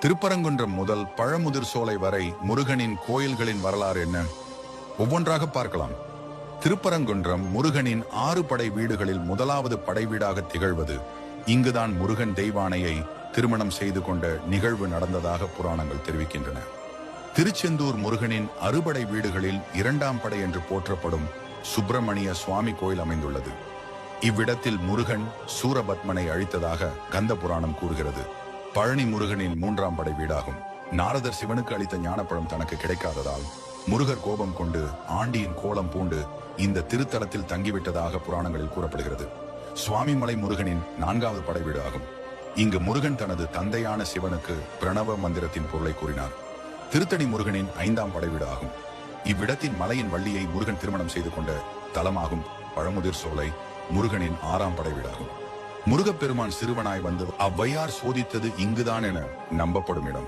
திருப்பரங்குன்றம் முதல் பழமுதிர் சோலை வரை முருகனின் கோயில்களின் வரலாறு என்ன? ஒவ்வொன்றாக பார்க்கலாம். திருப்பரங்குன்றம் முருகனின் 6 படை வீடுகளில் முதலாவது படை வீடாக திகழ்வது. இங்குதான் முருகன் தெய்வானையை திருமணம் செய்து கொண்ட நிகழ்வு நடந்ததாக புராணங்கள் தெரிவிக்கின்றன. திருச்செந்தூர் முருகனின் அறுபடை வீடுகளில் 2ஆம் படை என்று போற்றப்படும் சுப்பிரமணிய சுவாமி கோயில் அமைந்துள்ளது. இவ்விடத்தில் முருகன் சூரபத்மனை அழித்ததாக கந்த புராணம் கூறுகிறது. பழனி முருகனின் 3ஆம் படை வீடாகும். நாரதர் சிவனுக்கு அளித்த ஞானப்பழம் தனக்கு கிடைக்காததால் முருகர் கோபம் கொண்டு ஆண்டியின் கோலம் பூண்டு இந்த திருத்தலத்தில் தங்கிவிட்டதாக புராணங்களில் கூறப்படுகிறது. சுவாமிமலை முருகனின் 4வது படை வீடு ஆகும். இங்கு முருகன் தனது தந்தையான சிவனுக்கு பிரணவ மந்திரத்தின் பொருளை கூறினார். திருத்தணி முருகனின் 5ஆம் படை வீடு ஆகும். இவ்விடத்தின் மலையின் வள்ளியை முருகன் திருமணம் செய்து கொண்ட தலமாகும். பழமுதிர் சோலை முருகனின் 6ஆம் படை வீடாகும். முருகப்பெருமான் சிறுவனாய் வந்து அவ்வையார் சோதித்தது இங்குதான் என நம்பப்படும் இடம்.